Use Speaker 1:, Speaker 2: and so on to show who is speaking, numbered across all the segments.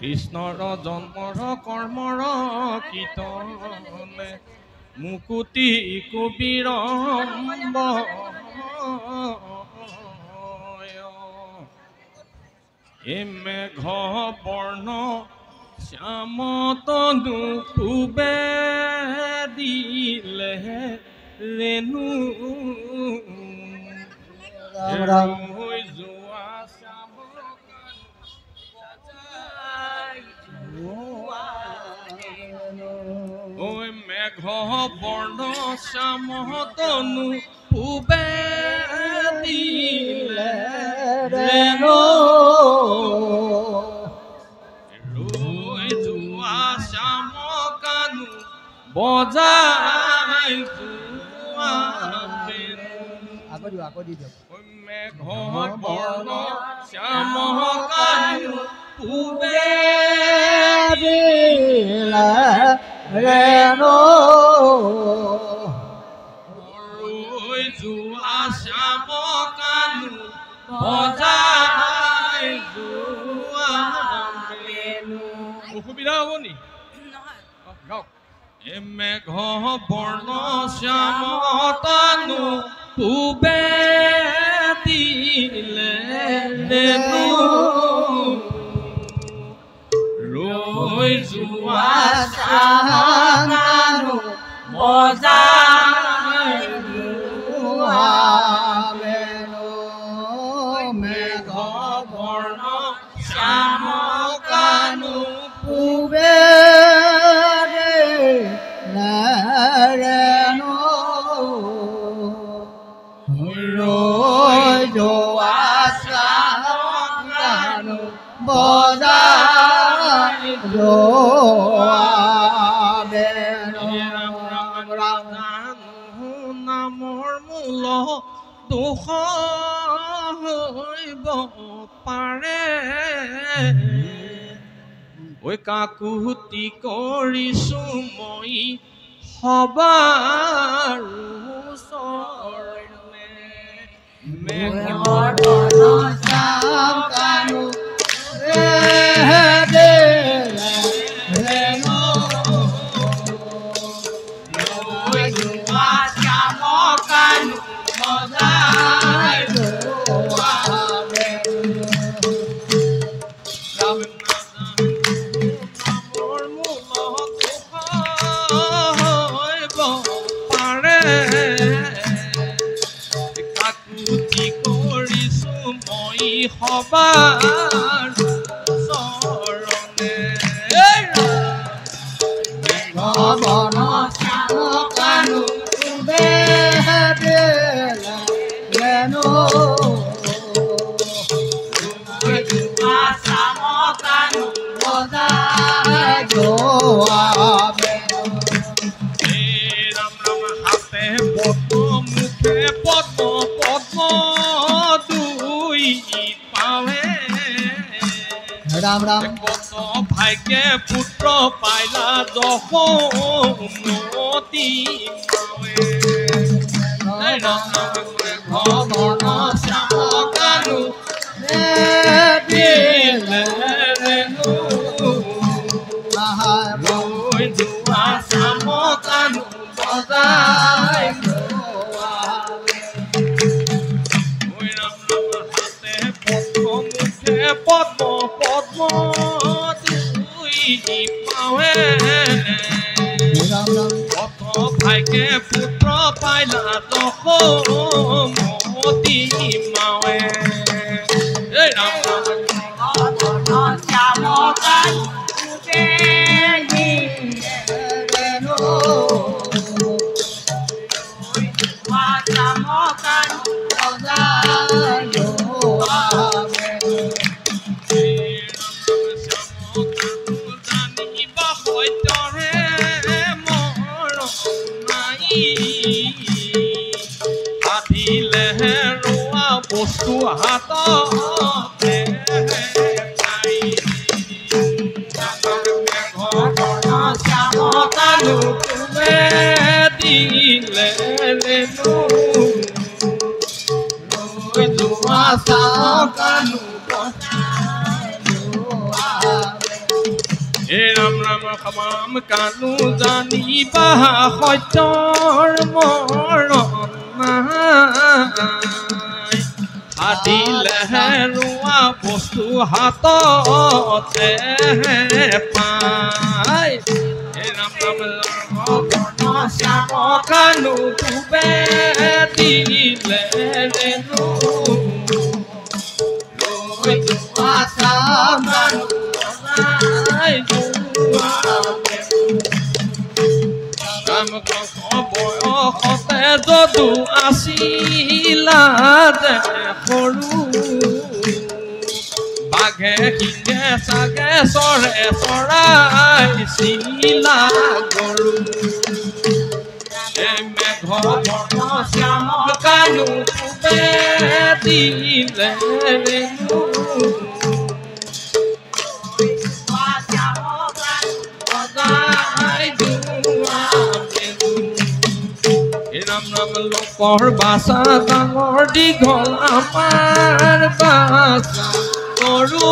Speaker 1: কৃষ্ণৰ জন্মৰ কৰ্মৰ কীৰ্তনে মুকুতি কবিৰম্ব এ মেঘ বৰ্ণ শ্যাম তনু পূবে দিলে ৰেণু হৈ যোৱা শ্যাম ঐ মেঘ বৰ্ণ শ্যাম তনু পূবে দিলে ৰেণু ৰৈ যোৱা শ্যাম কানু বজাই যোৱা মেঘ বৰ্ণ শ্যাম কানু পূবে দিলে ৰেণু ৰৈ যোৱা শ্যাম কানু বজাই যোৱা অসুবিধা হ'ব নি গাওক এ মেঘ বৰ্ণ শ্যাম কানু পূবে দিলে ৰেণু ৰৈ যোৱা শ্যাম কানু বজাই যোৱা মেঘ বৰ্ণ শ্যাম কানু পূবে ৰেণু ৰৈ যোৱা শ্যাম কানু বজাই যোৱা নামৰ মূল দুখ হৈব পাৰে ঐ কাকুতি কৰিছো মই সবাৰ ওচৰলে মেঘৰ বৰ্ণ শ্যাম কানু সবাৰ চৰণে মেঘ বৰ্ণ শ্যাম কানু পূবে দিলে ৰেণু ৰৈ যোৱা শ্যাম কানু বজাই যোৱা ৰাম ৰাম হাতে পদ্ম মুখে পদ্ম পদ্ম ৰাম ৰাম কত ভাগ্যে পুত্ৰ পাইলা যশোমতী ভৱন শ্যাম কানু দিলে ৰেণু ৰৈ যোৱা শ্যাম কানু বজাই পদ্ম পদ্ম দুই পাৱে কত ভাগ্যে পুত্ৰ পাইলা যশোমতী মাৱে ৰাম ৰাম শ্যাম কানু পূবে দিলে ৰেণু ৰৈ যোৱা শ্যাম কানু বজাই যোৱা বস্তু হাততে পাই মেঘ বৰ্ণ শ্যাম কানু পূবে দিলে ৰেণু ৰৈ যোৱা শ্যাম কানু বজাই যোৱা হে ৰাম ৰাম সমাম কানু জানিবা সত্যৰ মৰণ নাই আদিলে ৰোৱা বস্তু হাততে পায় হে ৰাম ৰাম বৰ্ণ শ্যাম কানু ডুবে দিলে ৰেণু ৰৈ যোৱা চাম ৰাম বয়সতে যদু আছিলা যে সৰু বাঘে সিংহে চাগে চৰে চৰাইছিলা গৰু মেঘ বৰ্ণ শ্যাম কানু ডুবে দিলে ৰেণু ৰাম ৰাম লোকৰ বাচা ডাঙৰ দীঘল আমাৰ বাচা সৰু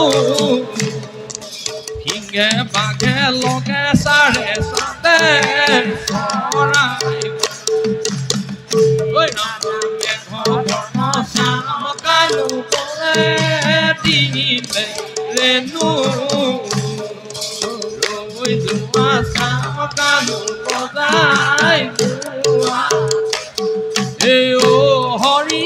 Speaker 1: সিংহে বাঘে লগে চাৰে চাতে চৰাই মেঘ বৰ্ণ শ্যাম কানু ডুবে দিলে ৰেণু ৰৈ যোৱা চাম কানু বজাই যোৱা হে ও হৰি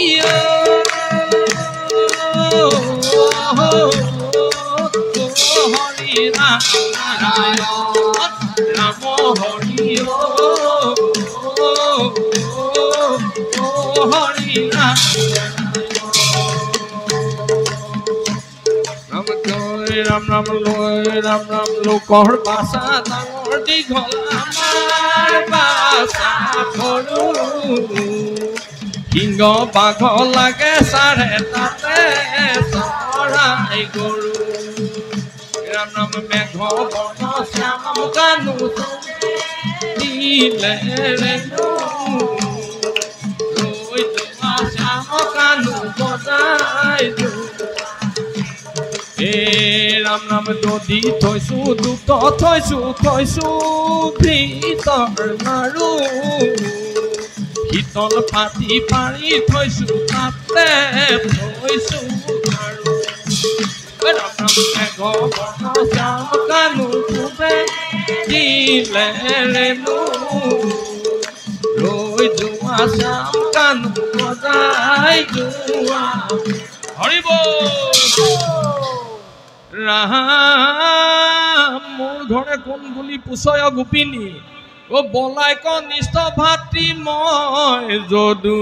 Speaker 1: হৰি ৰাম নাৰায়ণ ৰাম হৰি হৰি ৰাম ৰাম ৰাম লোকৰ বাচা ডাঙৰ দীঘল আমাৰ বাচা সৰু সিংহ বাঘ লাগে চাৰে তাতে চৰাই গৰু ৰাম ৰাম মেঘ বৰ্ণ শ্যাম কানু দিলে ৰেণু ৰৈ যোৱা শ্যাম কানু বজাই হে ৰাম ৰাম দধি থৈছো দুত থৈছো ভিতৰ মাৰো শীতল পাতি পাৰি থৈছো তাতে থৈছো আৰু ৰাম ৰাম মেঘ বৰ্ণ শ্যাম কানু ডুবে দিলে ৰেণু ৰৈ যোৱা শ্যাম কানু বজাই যোৱা হৰি বল ৰাম মোৰ ঘৰে কোন বুলি পুছয় গোপিনী ও বলাই কনিষ্ঠ ভাতৃ মই যদু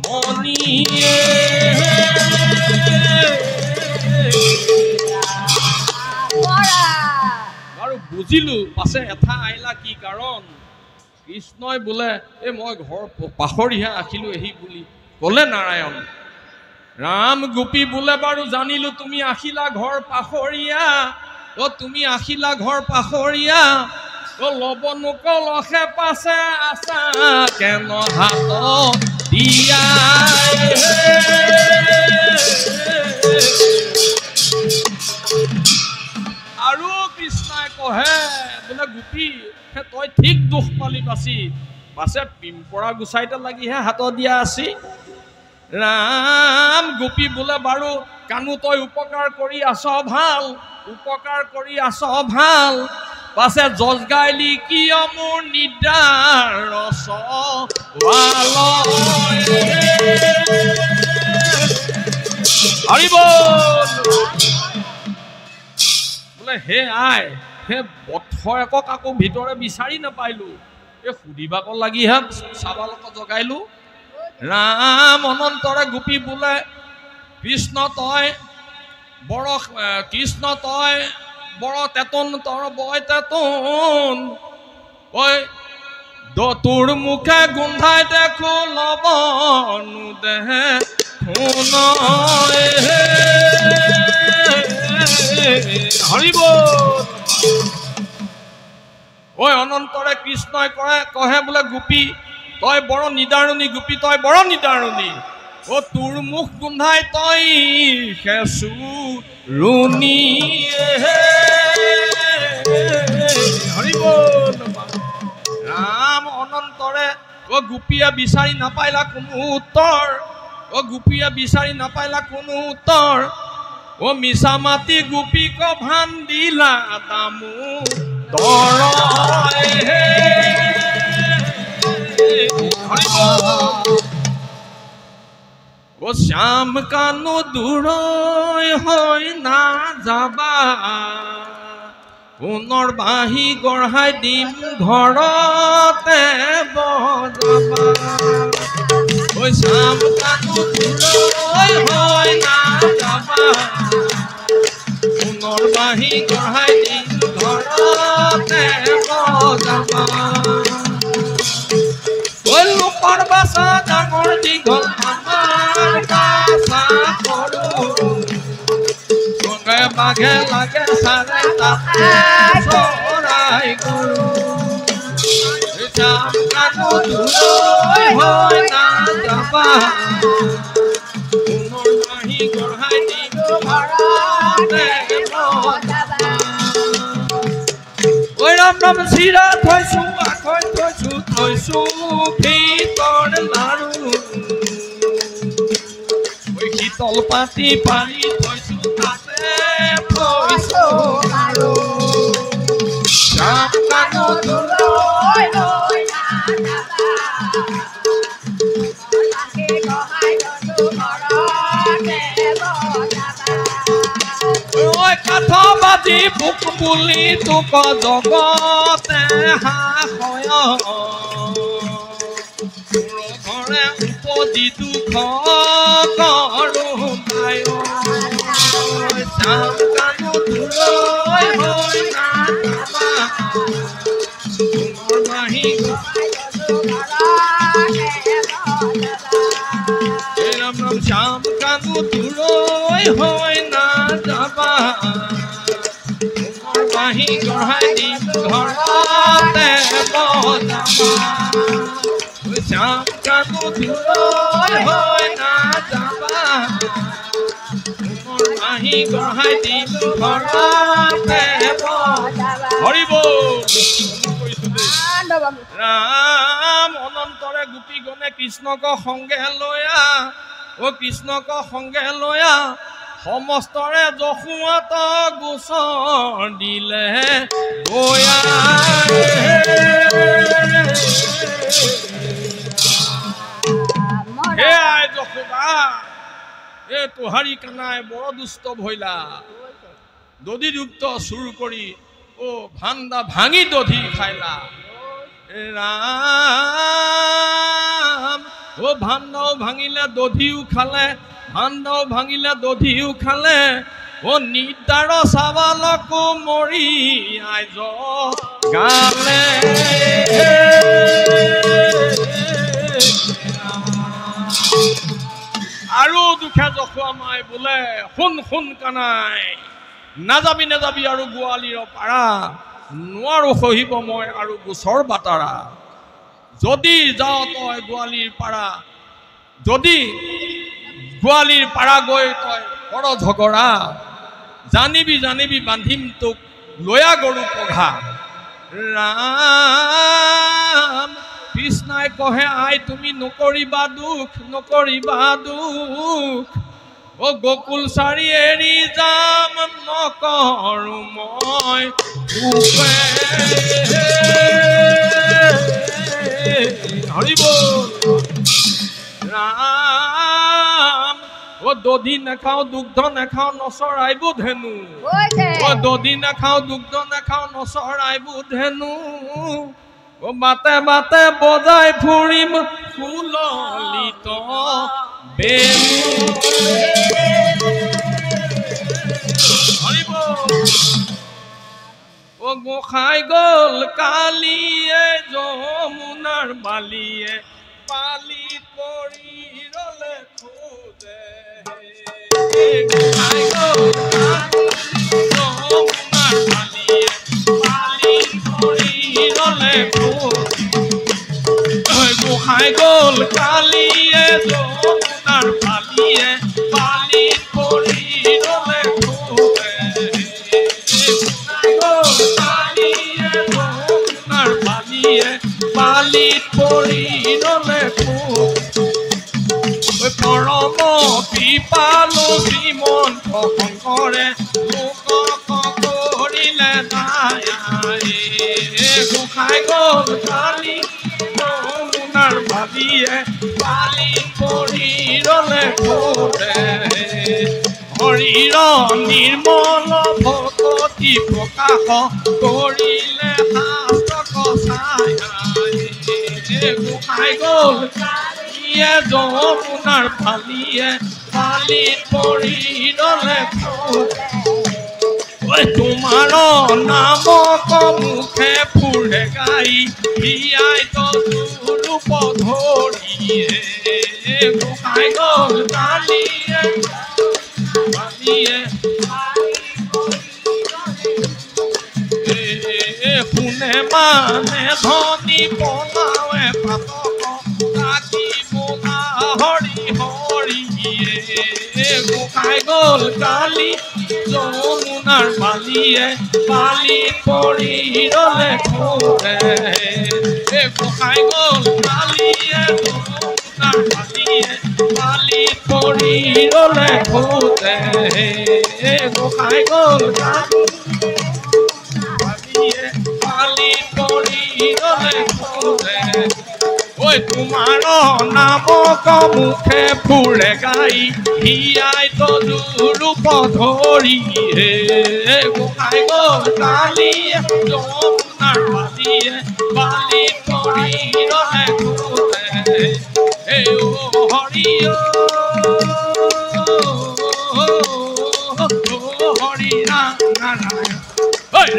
Speaker 1: মণিয়ে বাৰু বুজিলো পাছে এঠা আহিলা কি কাৰণ কৃষ্ণই বোলে এই মই ঘৰ পাহৰিহে আখিলো এহি বুলি ক'লে নাৰায়ণ ৰাম গোপী বোলে বাৰু জানিলো তুমি আখিলা ঘৰ পাহৰিয়া ও তুমি আখিলা ঘৰ পাহৰিয়া ও লব নোকলহে পাছে আছা কেন হাত দিয়া আৰু কৃষ্ণই কহে বোলে গোপী তই ঠিক দুখ পালি বাচি পাছে পিম্পৰা গুচাইতে লাগিহে হাত দিয়া আছি ৰাম গোপী বোলে বাৰু কানু তই উপকাৰ কৰি ভাল পাছে যজ গাইলি কিয় মোৰ নিদাৰ বোলে হে আই হে বথৰ একক আকৌ ভিতৰে বিচাৰি নাপাইলো এই সুধিবাক লাগিহে চাবালক জগাইলো ৰাম অনন্তৰে গোপী বোলে কৃষ্ণ তই বৰ তেতন তৰ বয় তেতন ঐ তোৰ মুখে গোন্ধাই দেখো লবনু দেহে হৰি বল ঐ অনন্তৰে কৃষ্ণই কহে বোলে গোপী তই বৰ নিদাৰণী গোপী তই বৰ নিদাৰণী ও তোৰ মুখ গোন্ধাই তই খেচু ৰুণী ও গোপীয়ে বিচাৰি নাপাইলা কোনো উত্তৰ ও গোপীয়ে বিচাৰি নাপাইলা কোনো উত্তৰ ও মিছা মাতি গোপীক ভান দিলা দামু দৰ ও শ্যাম কানো দূৰৈ হৈ না যাবা সোণৰ বাঁহী গঢ়াই দিম ঘৰতে বজাবা ঐ শ্যাম কানো দূৰৈ হৈ না যাবা সোণৰ বাঁহী গঢ়াই দিম ঘৰতে বজাবা ঐ লোকৰ বাছা ডাঙৰ দীঘল আমাৰ বাছা সৰু বাঘে লাগে চাৰে তাতে চৰাই গৰু শ্যাম কানো দূৰৈ হৈ না যাবা সোণৰ বাঁহী গঢ়াই দিম ঘৰতে বজাবা ঐ ৰাম ৰাম চিৰা থৈছো আখৈ থৈছো ভিতৰ লাৰু ঐ শীতল পাতি পাৰি থৈছো তাতে থৈছো আৰু শ্যাম কানো দূৰৈ হৈ না যাবা সোণৰ বাঁহী গঢ়াই দিম ঘৰতে বজাবা ঐ কাঠ বাজি ভোক বুলি তোক জগতে হাঁহয় ঘৰে উপজি দুখ কৰো নাই শ্যাম কানো দূৰৈ হৈ না যাবা সোণৰ বাঁহী গঢ়াই দিম ঘৰতে বজাবা ৰাম ৰাম শ্যাম কানো দূৰৈ হৈ না যাবা সোণৰ বাঁহী গঢ়াই দিম ঘৰতে বজাবা শ্যাম কানো দূৰৈ হৈ না যাবা সোণৰ বাঁহী গঢ়াই দিম ঘৰতে বজাবা হৰি বল ৰাম অনন্তৰে গোপীগণে কৃষ্ণক সংগে লয়া ও কৃষ্ণক সংগে লয়া সমস্তৰে যশুৱাত গোচৰ দিলে গয়া হে আই যশোদা এ তোহাৰী কানাই বৰ দুষ্ট ভৈলা দধিযুক্ত চুৰ কৰি ও ভাণ্ডা ভাঙি দধি খাইলা ৰাম ও ভাণ্ডাও ভাঙিলে দধিও খালে ভাণ্ডাও ভাঙিলে দধিও খালে ও নিদাৰ চাবালকো মৰি আইজ গালে আৰু দুখে জখুৱা মাই বোলে শুন কানাই নাযাবি নাযাবি আৰু গোৱালীৰ পাৰা নোৱাৰো সহিব মই আৰু গোচৰ বাটাৰা যদি যাও তই গোৱালীৰ পাৰা যদি গোৱালীৰ পাৰা গৈ তই কৰ ঝগৰা জানিবি বান্ধিম তোক লয়া গৰু পঘা ৰাম কৃষ্ণাই কহে আই তুমি নকৰিবা দুখ ও গোকুল চাৰি এৰি যাম নকৰো মই হৰি বল ৰাম ও দধি নাখাও দুগ্ধ নাখাও নচৰাইব ধেনু ও দধি নাখাও দুগ্ধ নাখাও নচৰাইব ধেনু ও বাতে বাতে বজাই ফুৰিম ফুললিত বেনু ও গোসাই গল কালিয়ে যমুনাৰ বালিয়ে পালি পৰি ৰলে খোজে গোসাই গল যমুনাৰ বালিয়ে পালি পৰি ৰলে গোসাই গল কালিয়ে যমুনাৰ বালিয়ে পালি পৰি ৰলে খোজে পালিত পৰি কৃপালু শ্ৰীমন্ত শংকৰে লোকক কৰিলে দায়াই গোসাই গল কালি যমুনাৰ বালিয়ে বালি পৰি ৰলে কোতে হৰিৰ নিৰ্মল ভকতি প্ৰকাশ কৰিলে শাস্ত্ৰ কচাই গোসাই গল কালিয়ে যমুনাৰ বালিয়ে বালিত পৰি ৰলে তোমাৰ নামক মুখে ফুৰে গাই হিয়াই তৰূপ ধৰিয়ে গোসাই গল কালিয়ে বালিয়ে কোনে মানে ধনী পলাৱে পাতক ৰাখিব হৰি হৰিয়ে গোসাই গল কালি যমুনাৰ বালিয়ে বালিত পৰি ৰলে কোতে গোসাই গল কালিয়ে যমুনাৰ বালিয়ে বালিত পৰি ৰলে কোতে গোসাই গল বালিয়ে বালিত পৰি ৰলে কোতে তোমাৰ নামক মুখে ফুৰে গাই হিয়াই তৰূপ ধৰি গোসাই গল কালিয়ে যমুনাৰ বালিয়ে বালিত পৰি ৰলে কোতে হৰি হৰি ৰাম নাৰায়ণ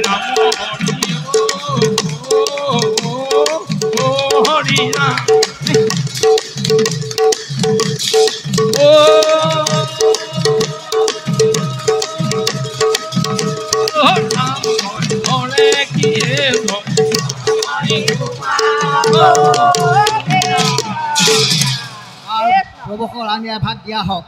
Speaker 1: ৰাম হৰি ৰাম
Speaker 2: প্ৰভুসকল আমি ভাগ দিয়া হওক।